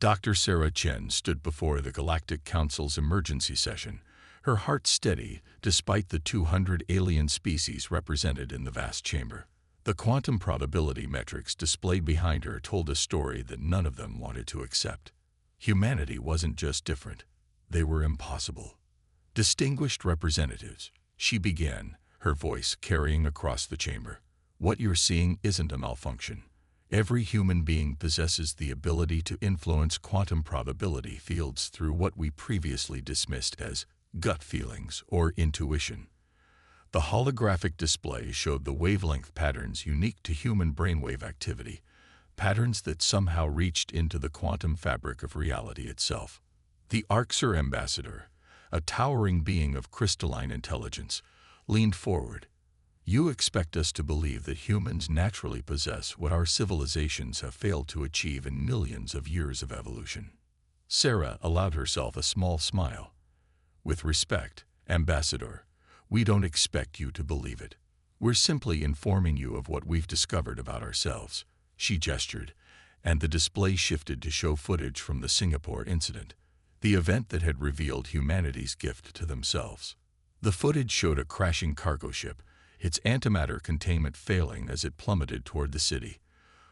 Dr. Sarah Chen stood before the Galactic Council's emergency session, her heart steady despite the 200 alien species represented in the vast chamber. The quantum probability metrics displayed behind her told a story that none of them wanted to accept. Humanity wasn't just different, they were impossible. Distinguished representatives, she began, her voice carrying across the chamber. What you're seeing isn't a malfunction. Every human being possesses the ability to influence quantum probability fields through what we previously dismissed as gut feelings or intuition. The holographic display showed the wavelength patterns unique to human brainwave activity, patterns that somehow reached into the quantum fabric of reality itself. The Arxer ambassador, a towering being of crystalline intelligence, leaned forward. You expect us to believe that humans naturally possess what our civilizations have failed to achieve in millions of years of evolution. Sarah allowed herself a small smile. With respect, Ambassador, we don't expect you to believe it. We're simply informing you of what we've discovered about ourselves. She gestured, and the display shifted to show footage from the Singapore incident, the event that had revealed humanity's gift to themselves. The footage showed a crashing cargo ship, its antimatter containment failing as it plummeted toward the city.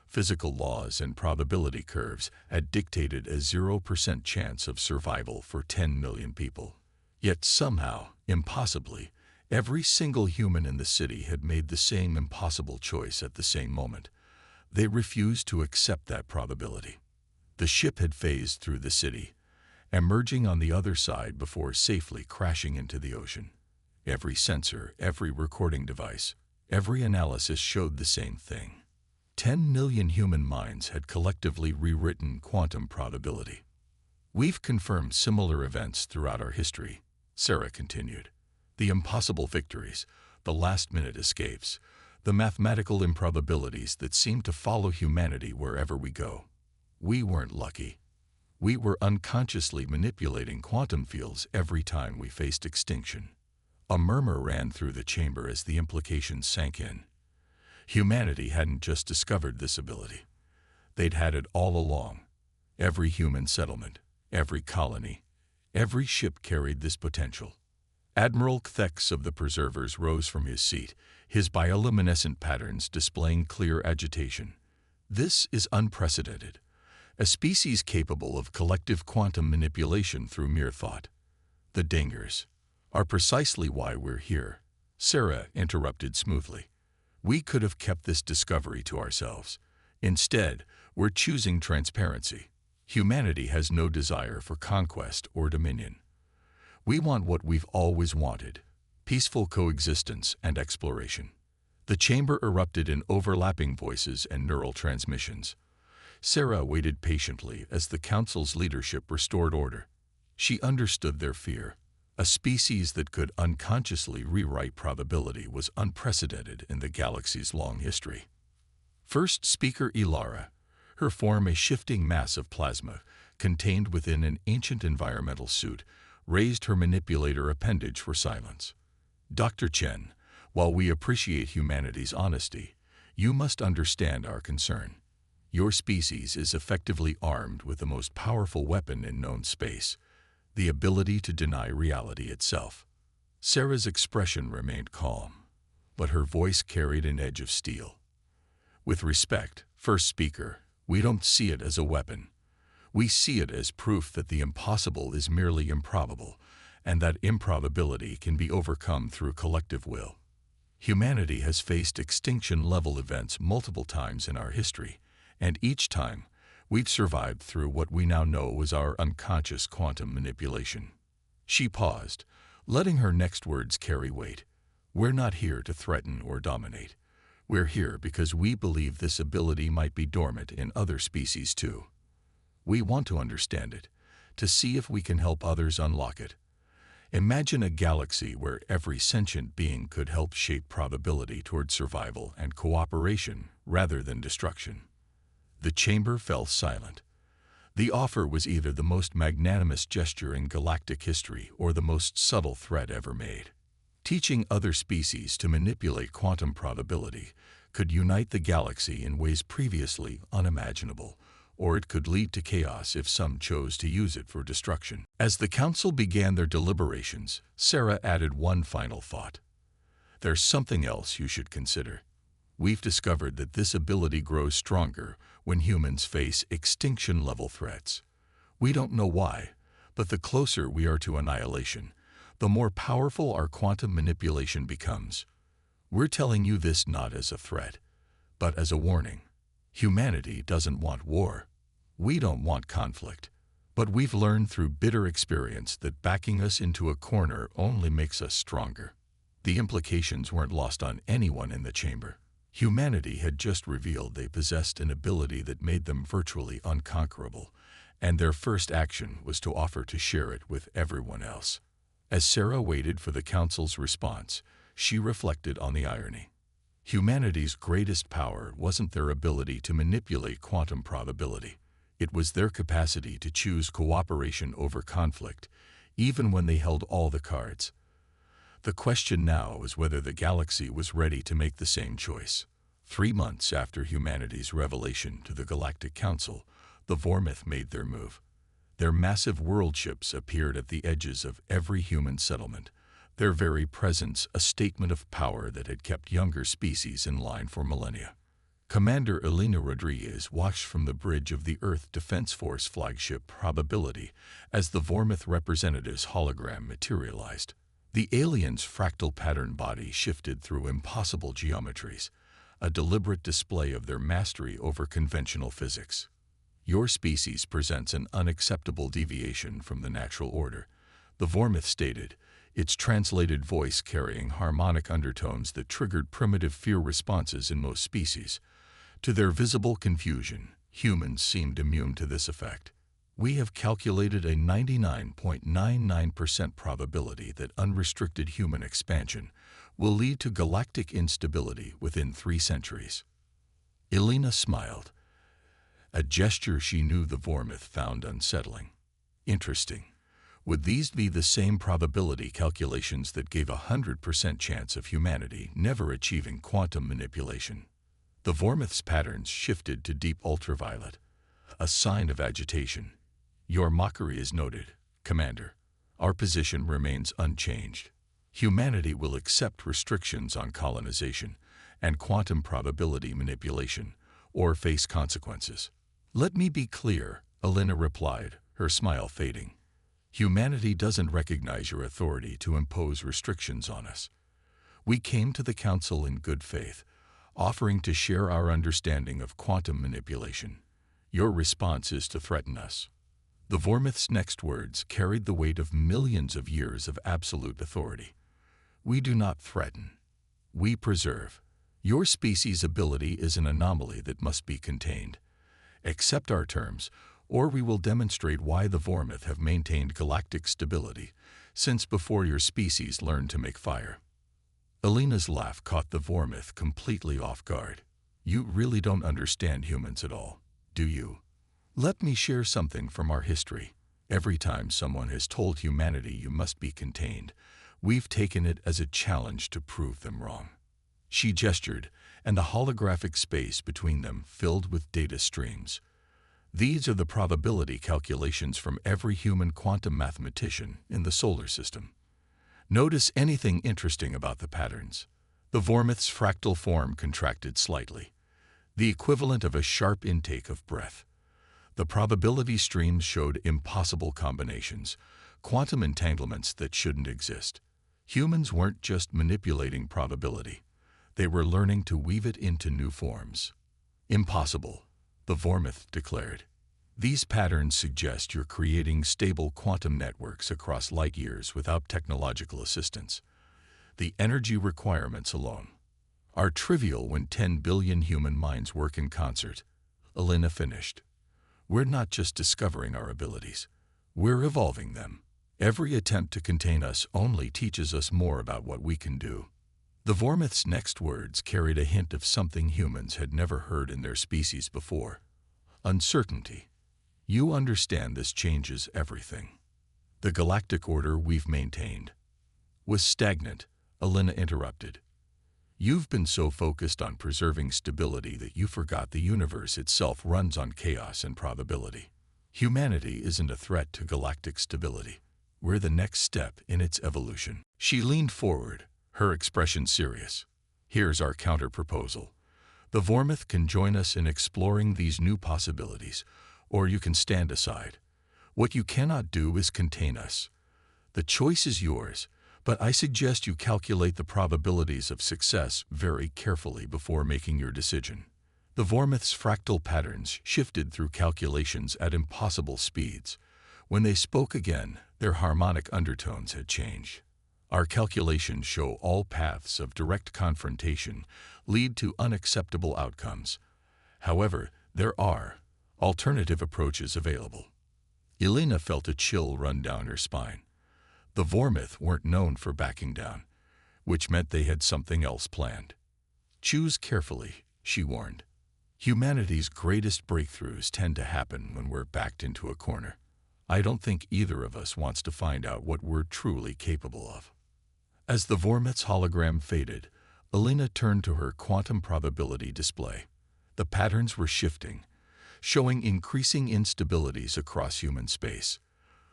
Physical laws and probability curves had dictated a 0% chance of survival for 10 million people. Yet somehow, impossibly, every single human in the city had made the same impossible choice at the same moment. They refused to accept that probability. The ship had phased through the city, emerging on the other side before safely crashing into the ocean. Every sensor, every recording device, every analysis showed the same thing. 10 million human minds had collectively rewritten quantum probability. We've confirmed similar events throughout our history, Sarah continued. The impossible victories, the last-minute escapes, the mathematical improbabilities that seem to follow humanity wherever we go. We weren't lucky. We were unconsciously manipulating quantum fields every time we faced extinction. A murmur ran through the chamber as the implications sank in. Humanity hadn't just discovered this ability. They'd had it all along. Every human settlement, every colony, every ship carried this potential. Admiral Kthex of the Preservers rose from his seat, his bioluminescent patterns displaying clear agitation. This is unprecedented. A species capable of collective quantum manipulation through mere thought. The dingers are precisely why we're here, Sarah interrupted smoothly. We could have kept this discovery to ourselves. Instead, we're choosing transparency. Humanity has no desire for conquest or dominion. We want what we've always wanted, peaceful coexistence and exploration. The chamber erupted in overlapping voices and neural transmissions. Sarah waited patiently as the council's leadership restored order. She understood their fear. A species that could unconsciously rewrite probability was unprecedented in the galaxy's long history. First speaker Ilara, her form a shifting mass of plasma contained within an ancient environmental suit, raised her manipulator appendage for silence. Dr. Chen, while we appreciate humanity's honesty, you must understand our concern. Your species is effectively armed with the most powerful weapon in known space, the ability to deny reality itself. Sarah's expression remained calm, but her voice carried an edge of steel. With respect, first speaker, we don't see it as a weapon. We see it as proof that the impossible is merely improbable, and that improbability can be overcome through collective will. Humanity has faced extinction-level events multiple times in our history, and each time, we've survived through what we now know as our unconscious quantum manipulation. She paused, letting her next words carry weight. We're not here to threaten or dominate. We're here because we believe this ability might be dormant in other species too. We want to understand it, to see if we can help others unlock it. Imagine a galaxy where every sentient being could help shape probability toward survival and cooperation rather than destruction. The chamber fell silent. The offer was either the most magnanimous gesture in galactic history or the most subtle threat ever made. Teaching other species to manipulate quantum probability could unite the galaxy in ways previously unimaginable, or it could lead to chaos if some chose to use it for destruction. As the council began their deliberations, Sarah added one final thought. There's something else you should consider. We've discovered that this ability grows stronger when humans face extinction-level threats. We don't know why, but the closer we are to annihilation, the more powerful our quantum manipulation becomes. We're telling you this not as a threat, but as a warning. Humanity doesn't want war. We don't want conflict. But we've learned through bitter experience that backing us into a corner only makes us stronger. The implications weren't lost on anyone in the chamber. Humanity had just revealed they possessed an ability that made them virtually unconquerable, and their first action was to offer to share it with everyone else. As Sarah waited for the council's response, she reflected on the irony. Humanity's greatest power wasn't their ability to manipulate quantum probability. It was their capacity to choose cooperation over conflict, even when they held all the cards. The question now was whether the galaxy was ready to make the same choice. 3 months after humanity's revelation to the Galactic Council, the Vormith made their move. Their massive world ships appeared at the edges of every human settlement, their very presence a statement of power that had kept younger species in line for millennia. Commander Elena Rodriguez watched from the bridge of the Earth Defense Force flagship Probability as the Vormith representative's hologram materialized. The alien's fractal pattern body shifted through impossible geometries, a deliberate display of their mastery over conventional physics. Your species presents an unacceptable deviation from the natural order, the Vormith stated, its translated voice carrying harmonic undertones that triggered primitive fear responses in most species. To their visible confusion, humans seemed immune to this effect. We have calculated a 99.99% probability that unrestricted human expansion will lead to galactic instability within 3 centuries. Elena smiled, a gesture she knew the Vormith found unsettling. Interesting. Would these be the same probability calculations that gave a 100% chance of humanity never achieving quantum manipulation? The Vormith's patterns shifted to deep ultraviolet, a sign of agitation. Your mockery is noted, Commander. Our position remains unchanged. Humanity will accept restrictions on colonization and quantum probability manipulation, or face consequences. Let me be clear, Elena replied, her smile fading. Humanity doesn't recognize your authority to impose restrictions on us. We came to the Council in good faith, offering to share our understanding of quantum manipulation. Your response is to threaten us. The Vormith's next words carried the weight of millions of years of absolute authority. We do not threaten. We preserve. Your species' ability is an anomaly that must be contained. Accept our terms, or we will demonstrate why the Vormith have maintained galactic stability since before your species learned to make fire. Elena's laugh caught the Vormith completely off guard. You really don't understand humans at all, do you? Let me share something from our history. Every time someone has told humanity you must be contained, we've taken it as a challenge to prove them wrong. She gestured, and the holographic space between them filled with data streams. These are the probability calculations from every human quantum mathematician in the solar system. Notice anything interesting about the patterns. The Vormith's fractal form contracted slightly, the equivalent of a sharp intake of breath. The probability streams showed impossible combinations, quantum entanglements that shouldn't exist. Humans weren't just manipulating probability. They were learning to weave it into new forms. Impossible, the Vormith declared. These patterns suggest you're creating stable quantum networks across light years without technological assistance. The energy requirements alone are trivial when 10 billion human minds work in concert. Elena finished. We're not just discovering our abilities. We're evolving them. Every attempt to contain us only teaches us more about what we can do. The Vormith's next words carried a hint of something humans had never heard in their species before. Uncertainty. You understand this changes everything. The galactic order we've maintained was stagnant, Elena interrupted. You've been so focused on preserving stability that you forgot the universe itself runs on chaos and probability. Humanity isn't a threat to galactic stability. We're the next step in its evolution." She leaned forward, her expression serious. "Here's our counter-proposal. The Vormith can join us in exploring these new possibilities, or you can stand aside. What you cannot do is contain us. The choice is yours, but I suggest you calculate the probabilities of success very carefully before making your decision." The Vormith's fractal patterns shifted through calculations at impossible speeds. When they spoke again, their harmonic undertones had changed. "Our calculations show all paths of direct confrontation lead to unacceptable outcomes. However, there are alternative approaches available." Elena felt a chill run down her spine. The Vormith weren't known for backing down, which meant they had something else planned. "Choose carefully," she warned. "Humanity's greatest breakthroughs tend to happen when we're backed into a corner. I don't think either of us wants to find out what we're truly capable of." As the Vormith's hologram faded, Elena turned to her quantum probability display. The patterns were shifting, showing increasing instabilities across human space.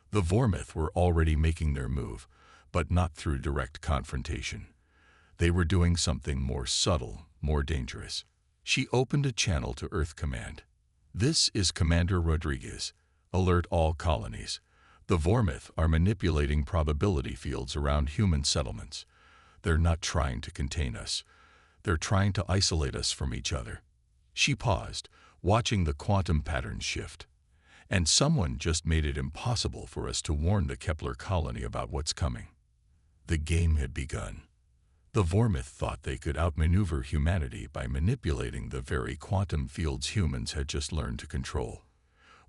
The Vormith were already making their move, but not through direct confrontation. They were doing something more subtle, more dangerous. She opened a channel to Earth Command. "This is Commander Rodriguez. Alert all colonies. The Vormith are manipulating probability fields around human settlements. They're not trying to contain us. They're trying to isolate us from each other." She paused, watching the quantum patterns shift. "And someone just made it impossible for us to warn the Kepler colony about what's coming." The game had begun. The Vormith thought they could outmaneuver humanity by manipulating the very quantum fields humans had just learned to control.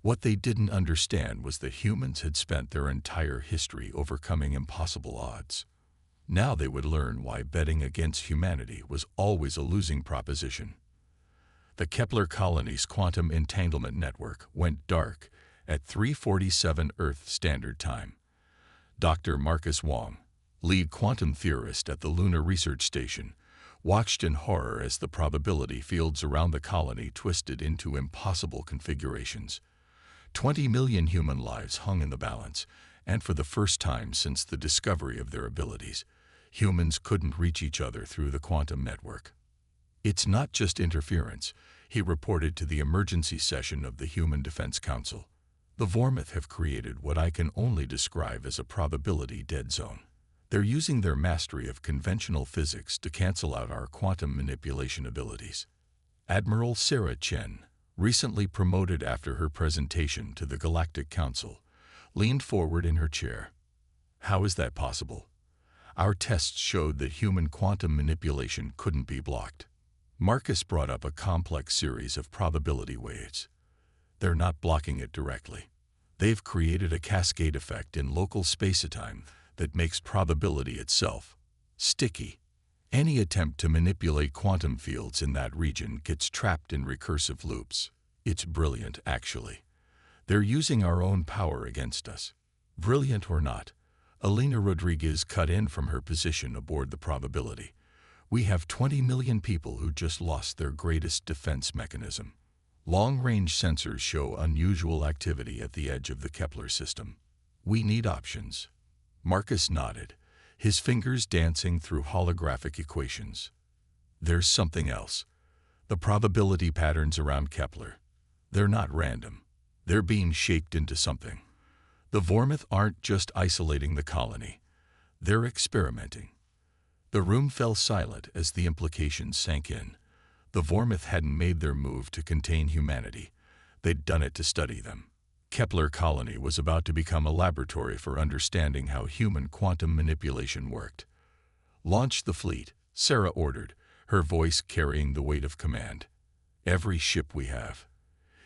What they didn't understand was that humans had spent their entire history overcoming impossible odds. Now they would learn why betting against humanity was always a losing proposition. The Kepler colony's quantum entanglement network went dark at 3:47 Earth Standard Time. Dr. Marcus Wong, lead quantum theorist at the Lunar Research Station, watched in horror as the probability fields around the colony twisted into impossible configurations. 20 million human lives hung in the balance, and for the first time since the discovery of their abilities, humans couldn't reach each other through the quantum network. "It's not just interference," he reported to the emergency session of the Human Defense Council. "The Vormith have created what I can only describe as a probability dead zone. They're using their mastery of conventional physics to cancel out our quantum manipulation abilities." Admiral Sarah Chen, recently promoted after her presentation to the Galactic Council, leaned forward in her chair. "How is that possible? Our tests showed that human quantum manipulation couldn't be blocked." Marcus brought up a complex series of probability waves. "They're not blocking it directly. They've created a cascade effect in local space-time that makes probability itself sticky. Any attempt to manipulate quantum fields in that region gets trapped in recursive loops. It's brilliant, actually. They're using our own power against us." Brilliant or not, Elena Rodriguez cut in from her position aboard the probability. "We have 20 million people who just lost their greatest defense mechanism. Long-range sensors show unusual activity at the edge of the Kepler system. We need options." Marcus nodded, his fingers dancing through holographic equations. "There's something else. The probability patterns around Kepler. They're not random. They're being shaped into something. The Vormith aren't just isolating the colony. They're experimenting." The room fell silent as the implications sank in. The Vormith hadn't made their move to contain humanity. They'd done it to study them. Kepler colony was about to become a laboratory for understanding how human quantum manipulation worked. "Launch the fleet," Sarah ordered, her voice carrying the weight of command. "Every ship we have.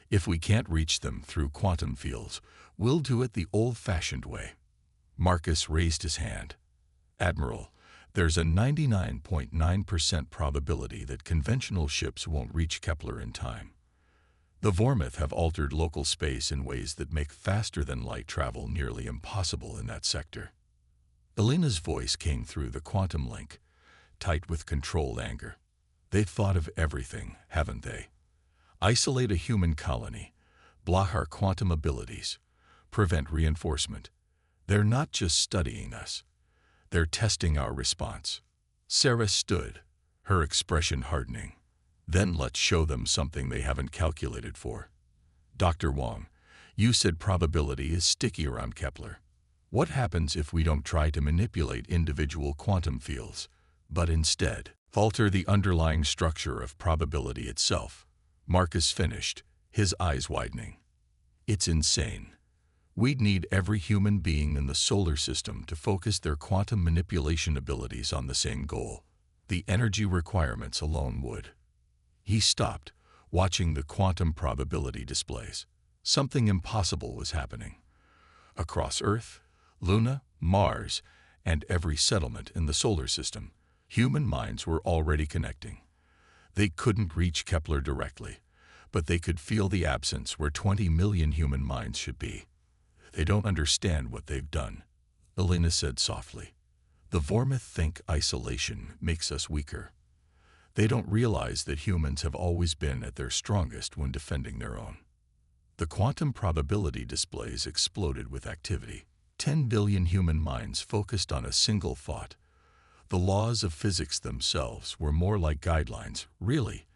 If we can't reach them through quantum fields, we'll do it the old-fashioned way." Marcus raised his hand. "Admiral, there's a 99.9% probability that conventional ships won't reach Kepler in time. The Vormith have altered local space in ways that make faster-than-light travel nearly impossible in that sector." Elena's voice came through the quantum link. tight with controlled anger. They've thought of everything, haven't they? Isolate a human colony, block our quantum abilities, prevent reinforcement. They're not just studying us. They're testing our response. Sarah stood, her expression hardening. Then let's show them something they haven't calculated for. Dr. Wong, you said probability is sticky around Kepler. What happens if we don't try to manipulate individual quantum fields, but instead alter the underlying structure of probability itself? Marcus finished, his eyes widening. It's insane. We'd need every human being in the solar system to focus their quantum manipulation abilities on the same goal. The energy requirements alone would. He stopped, watching the quantum probability displays. Something impossible was happening. Across Earth, Luna, Mars, and every settlement in the solar system, human minds were already connecting. They couldn't reach Kepler directly, but they could feel the absence where 20 million human minds should be. They don't understand what they've done, Elena said softly. The Vormith think isolation makes us weaker. They don't realize that humans have always been at their strongest when defending their own. The quantum probability displays exploded with activity. 10 billion human minds focused on a single thought. The laws of physics themselves were more like guidelines, really,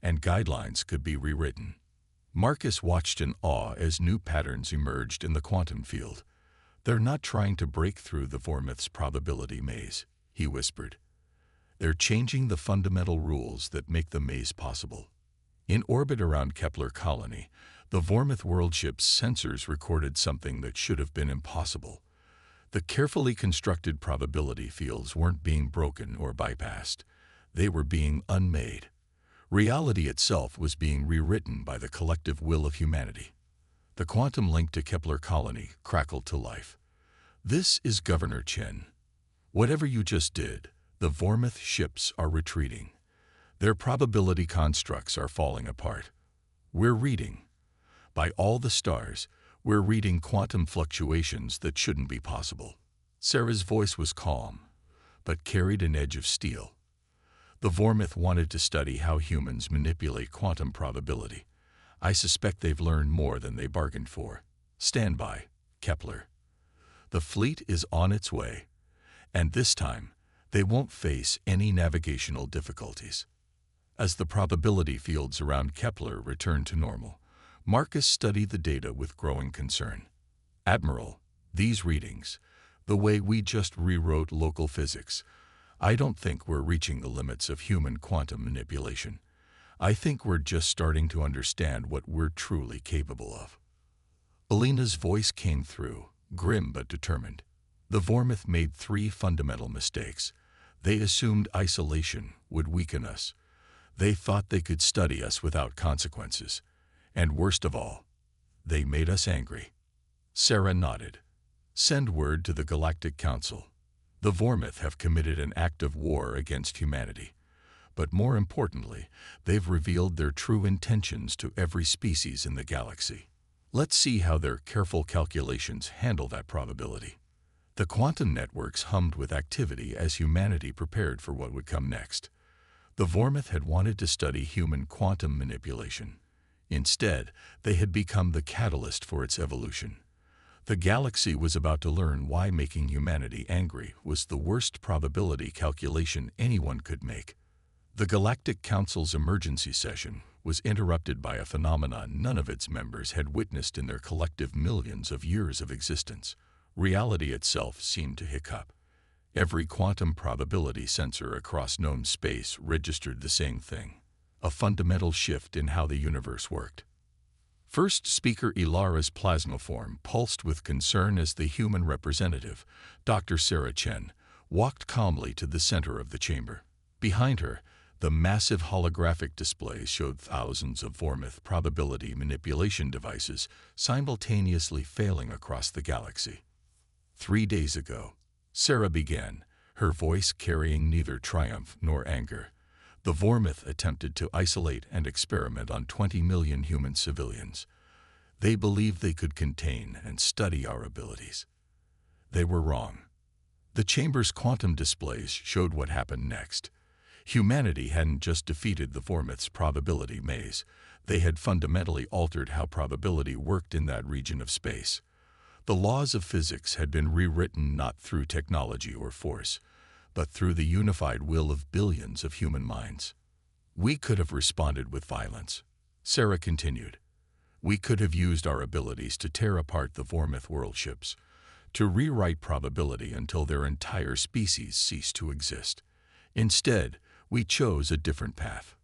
and guidelines could be rewritten. Marcus watched in awe as new patterns emerged in the quantum field. They're not trying to break through the Vormith's probability maze, he whispered. They're changing the fundamental rules that make the maze possible. In orbit around Kepler colony, the Vormith worldship's sensors recorded something that should have been impossible. The carefully constructed probability fields weren't being broken or bypassed. They were being unmade. Reality itself was being rewritten by the collective will of humanity. The quantum link to Kepler colony crackled to life. This is Governor Chen. Whatever you just did, the Vormith ships are retreating. Their probability constructs are falling apart. We're reading. By all the stars, we're reading quantum fluctuations that shouldn't be possible. Sarah's voice was calm, but carried an edge of steel. The Vormith wanted to study how humans manipulate quantum probability. I suspect they've learned more than they bargained for. Stand by, Kepler. The fleet is on its way, and this time, they won't face any navigational difficulties. As the probability fields around Kepler returned to normal, Marcus studied the data with growing concern. Admiral, these readings, the way we just rewrote local physics, I don't think we're reaching the limits of human quantum manipulation. I think we're just starting to understand what we're truly capable of. Elena's voice came through, grim but determined. The Vormith made 3 fundamental mistakes. They assumed isolation would weaken us. They thought they could study us without consequences. And worst of all, they made us angry. Sarah nodded. Send word to the Galactic Council. The Vormith have committed an act of war against humanity. But more importantly, they've revealed their true intentions to every species in the galaxy. Let's see how their careful calculations handle that probability. The quantum networks hummed with activity as humanity prepared for what would come next. The Vormith had wanted to study human quantum manipulation. Instead, they had become the catalyst for its evolution. The galaxy was about to learn why making humanity angry was the worst probability calculation anyone could make. The Galactic Council's emergency session was interrupted by a phenomenon none of its members had witnessed in their collective millions of years of existence. Reality itself seemed to hiccup. Every quantum probability sensor across known space registered the same thing, a fundamental shift in how the universe worked. First speaker Ilara's plasmoform pulsed with concern as the human representative, Dr. Sarah Chen, walked calmly to the center of the chamber. Behind her, the massive holographic displays showed thousands of Vormith probability manipulation devices simultaneously failing across the galaxy. 3 days ago, Sarah began, her voice carrying neither triumph nor anger. The Vormith attempted to isolate and experiment on 20 million human civilians. They believed they could contain and study our abilities. They were wrong. The chamber's quantum displays showed what happened next. Humanity hadn't just defeated the Vormith's probability maze, they had fundamentally altered how probability worked in that region of space. The laws of physics had been rewritten not through technology or force, but through the unified will of billions of human minds. We could have responded with violence, Sarah continued. We could have used our abilities to tear apart the Vormith worldships, to rewrite probability until their entire species ceased to exist. Instead, we chose a different path.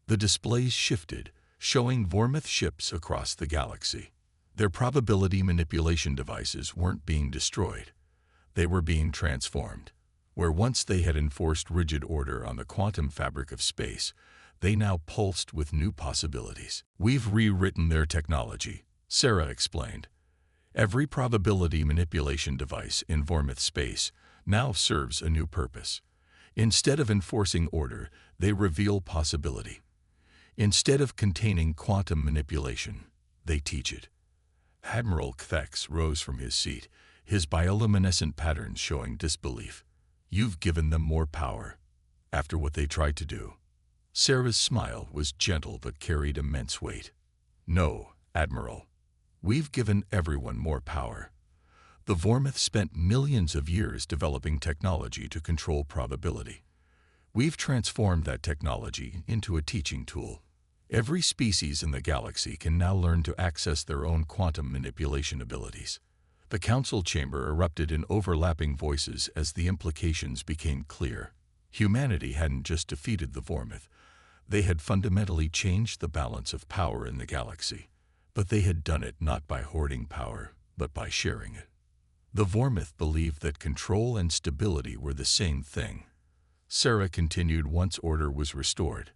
The displays shifted, showing Vormith ships across the galaxy. Their probability manipulation devices weren't being destroyed. They were being transformed. Where once they had enforced rigid order on the quantum fabric of space, they now pulsed with new possibilities. We've rewritten their technology, Sarah explained. Every probability manipulation device in Vormith space now serves a new purpose. Instead of enforcing order, they reveal possibility. Instead of containing quantum manipulation, they teach it. Admiral Kthex rose from his seat, his bioluminescent patterns showing disbelief. You've given them more power, after what they tried to do. Sarah's smile was gentle but carried immense weight. No, Admiral. We've given everyone more power. The Vormith spent millions of years developing technology to control probability. We've transformed that technology into a teaching tool. Every species in the galaxy can now learn to access their own quantum manipulation abilities. The council chamber erupted in overlapping voices as the implications became clear. Humanity hadn't just defeated the Vormith. They had fundamentally changed the balance of power in the galaxy. But they had done it not by hoarding power, but by sharing it. The Vormith believed that control and stability were the same thing. Sarah continued once order was restored.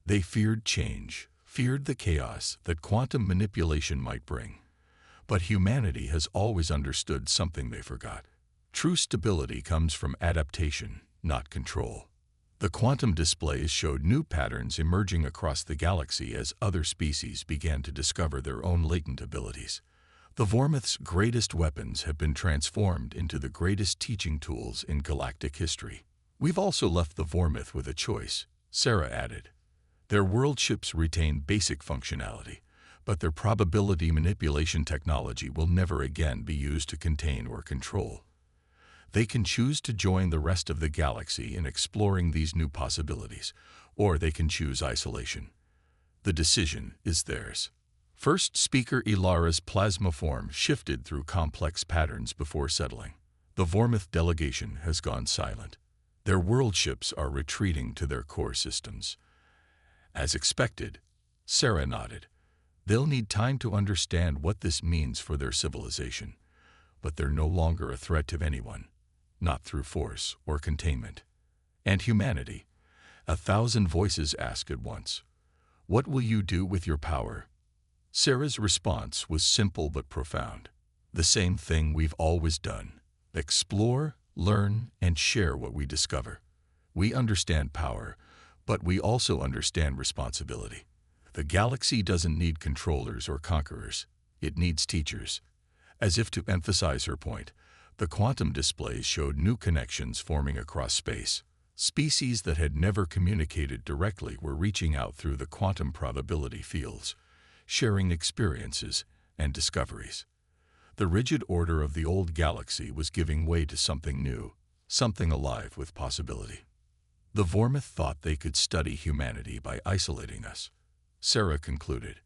They feared change, feared the chaos that quantum manipulation might bring. But humanity has always understood something they forgot. True stability comes from adaptation, not control. The quantum displays showed new patterns emerging across the galaxy as other species began to discover their own latent abilities. The Vormith's greatest weapons have been transformed into the greatest teaching tools in galactic history. We've also left the Vormith with a choice, Sarah added. Their worldships retain basic functionality, but their probability manipulation technology will never again be used to contain or control. They can choose to join the rest of the galaxy in exploring these new possibilities, or they can choose isolation. The decision is theirs. First speaker Ilara's plasma form shifted through complex patterns before settling. The Vormith delegation has gone silent. Their worldships are retreating to their core systems. As expected, Sarah nodded. They'll need time to understand what this means for their civilization, but they're no longer a threat to anyone. Not through force or containment. And humanity, 1,000 voices asked at once. What will you do with your power? Sarah's response was simple but profound. The same thing we've always done. Explore, learn, and share what we discover. We understand power, but we also understand responsibility. The galaxy doesn't need controllers or conquerors. It needs teachers. As if to emphasize her point, the quantum displays showed new connections forming across space. Species that had never communicated directly were reaching out through the quantum probability fields, sharing experiences and discoveries. The rigid order of the old galaxy was giving way to something new, something alive with possibility. The Vormith thought they could study humanity by isolating us, Sarah concluded.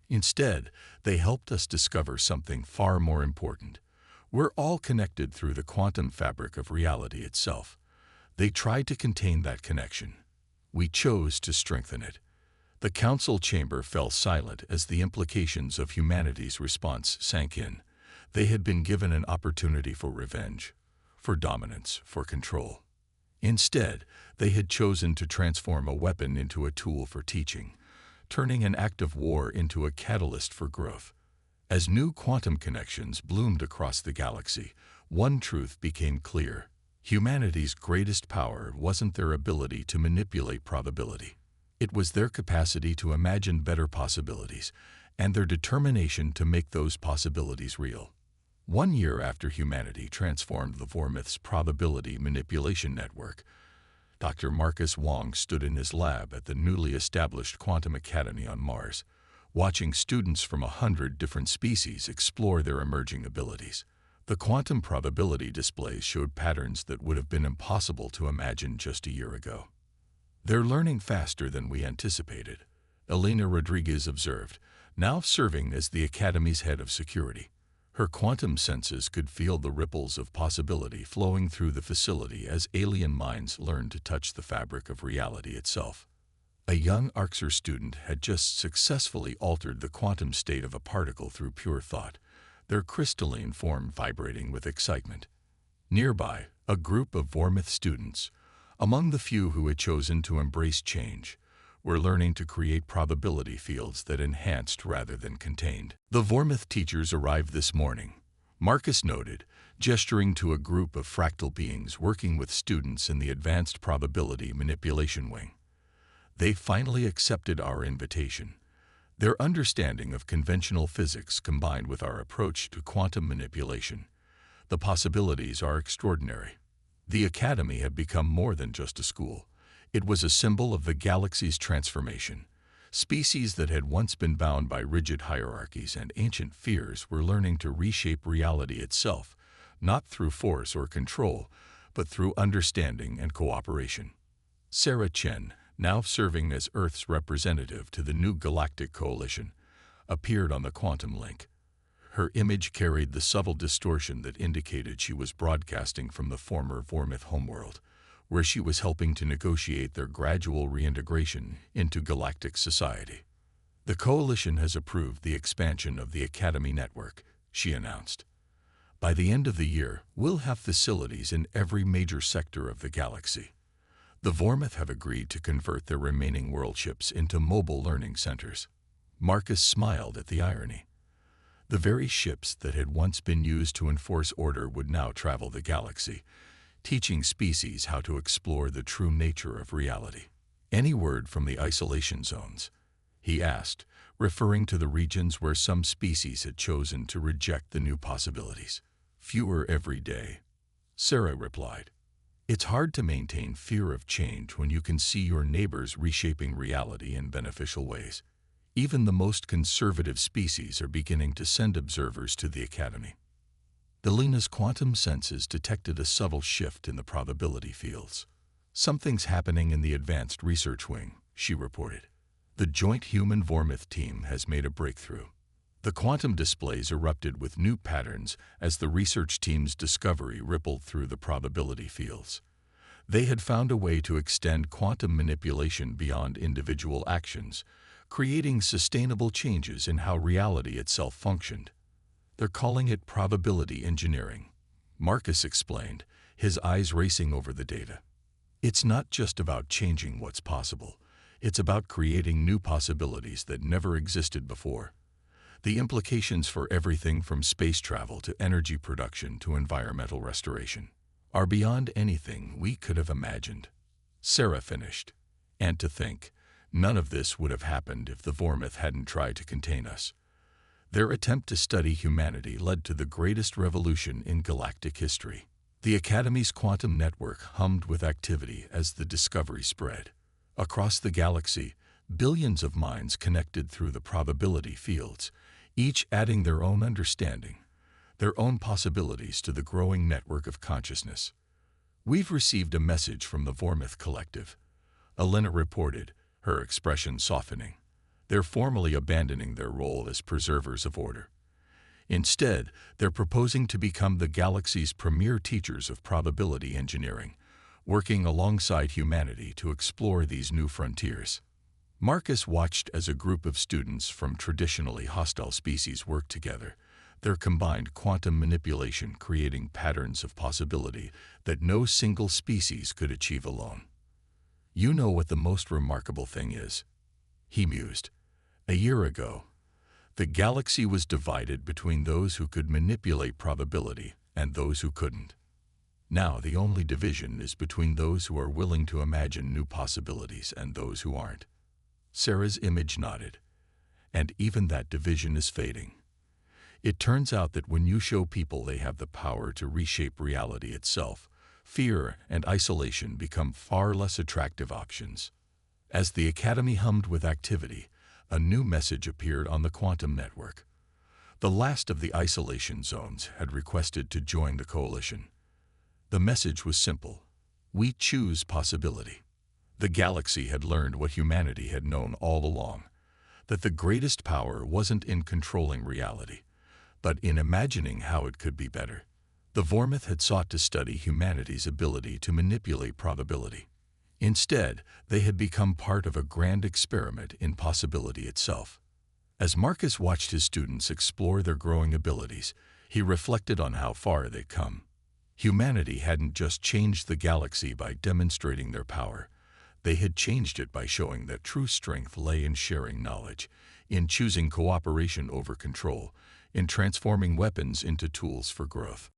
Instead, they helped us discover something far more important. We're all connected through the quantum fabric of reality itself. They tried to contain that connection. We chose to strengthen it. The council chamber fell silent as the implications of humanity's response sank in. They had been given an opportunity for revenge, for dominance, for control. Instead, they had chosen to transform a weapon into a tool for teaching, turning an act of war into a catalyst for growth. As new quantum connections bloomed across the galaxy, one truth became clear. Humanity's greatest power wasn't their ability to manipulate probability. It was their capacity to imagine better possibilities and their determination to make those possibilities real. 1 year after humanity transformed the Vormith's probability manipulation network, Dr. Marcus Wong stood in his lab at the newly established Quantum Academy on Mars, watching students from 100 different species explore their emerging abilities. The quantum probability displays showed patterns that would have been impossible to imagine just a year ago. "They're learning faster than we anticipated," Elena Rodriguez observed, now serving as the Academy's head of security. Her quantum senses could feel the ripples of possibility flowing through the facility as alien minds learned to touch the fabric of reality itself. A young ARCSR student had just successfully altered the quantum state of a particle through pure thought, their crystalline form vibrating with excitement. Nearby, a group of Vormith students, among the few who had chosen to embrace change, were learning to create probability fields that enhanced rather than contained. "The Vormith teachers arrived this morning," Marcus noted, gesturing to a group of fractal beings working with students in the Advanced Probability Manipulation Wing. "They finally accepted our invitation. Their understanding of conventional physics combined with our approach to quantum manipulation. The possibilities are extraordinary." The Academy had become more than just a school. It was a symbol of the galaxy's transformation. Species that had once been bound by rigid hierarchies and ancient fears were learning to reshape reality itself, not through force or control, but through understanding and cooperation. Sarah Chen, now serving as Earth's representative to the new Galactic Coalition, appeared on the quantum link. Her image carried the subtle distortion that indicated she was broadcasting from the former Vormith homeworld, where she was helping to negotiate their gradual reintegration into galactic society. "The Coalition has approved the expansion of the Academy network," she announced. "By the end of the year, we'll have facilities in every major sector of the galaxy. The Vormith have agreed to convert their remaining worldships into mobile learning centers." Marcus smiled at the irony. The very ships that had once been used to enforce order would now travel the galaxy, teaching species how to explore the true nature of reality. "Any word from the isolation zones?" he asked, referring to the regions where some species had chosen to reject the new possibilities. "Fewer every day," Sarah replied. "It's hard to maintain fear of change when you can see your neighbors reshaping reality in beneficial ways. Even the most conservative species are beginning to send observers to the Academy." Elena's quantum senses detected a subtle shift in the probability fields. "Something's happening in the Advanced Research Wing," she reported. "The joint human-Vormith team has made a breakthrough." The quantum displays erupted with new patterns as the research team's discovery rippled through the probability fields. They had found a way to extend quantum manipulation beyond individual actions, creating sustainable changes in how reality itself functioned. "They're calling it probability engineering," Marcus explained, his eyes racing over the data. "It's not just about changing what's possible. It's about creating new possibilities that never existed before. The implications for everything from space travel to energy production to environmental restoration are beyond anything we could have imagined," Sarah finished. "And to think, none of this would have happened if the Vormith hadn't tried to contain us. Their attempt to study humanity led to the greatest revolution in galactic history." The Academy's quantum network hummed with activity as the discovery spread. Across the galaxy, billions of minds connected through the probability fields, each adding their own understanding, their own possibilities to the growing network of consciousness. "We've received a message from the Vormith Collective," Elena reported, her expression softening. "They're formally abandoning their role as preservers of order. Instead, they're proposing to become the galaxy's premier teachers of probability engineering, working alongside humanity to explore these new frontiers." Marcus watched as a group of students from traditionally hostile species worked together, their combined quantum manipulation creating patterns of possibility that no single species could achieve alone. "You know what the most remarkable thing is?" he mused. "A year ago, the galaxy was divided between those who could manipulate probability and those who couldn't. Now the only division is between those who are willing to imagine new possibilities and those who aren't." Sarah's image nodded. "And even that division is fading. It turns out that when you show people they have the power to reshape reality itself, fear and isolation become far less attractive options. As the Academy hummed with activity, a new message appeared on the quantum network. The last of the isolation zones had requested to join the coalition. The message was simple: we choose possibility. The galaxy had learned what humanity had known all along, that the greatest power wasn't in controlling reality, but in imagining how it could be better. The Vormith had sought to study humanity's ability to manipulate probability. Instead, they had become part of a grand experiment in possibility itself. As Marcus watched his students explore their growing abilities, he reflected on how far they'd come. Humanity hadn't just changed the galaxy by demonstrating their power. They had changed it by showing that true strength lay in sharing knowledge, in choosing cooperation over control, in transforming weapons into tools for growth.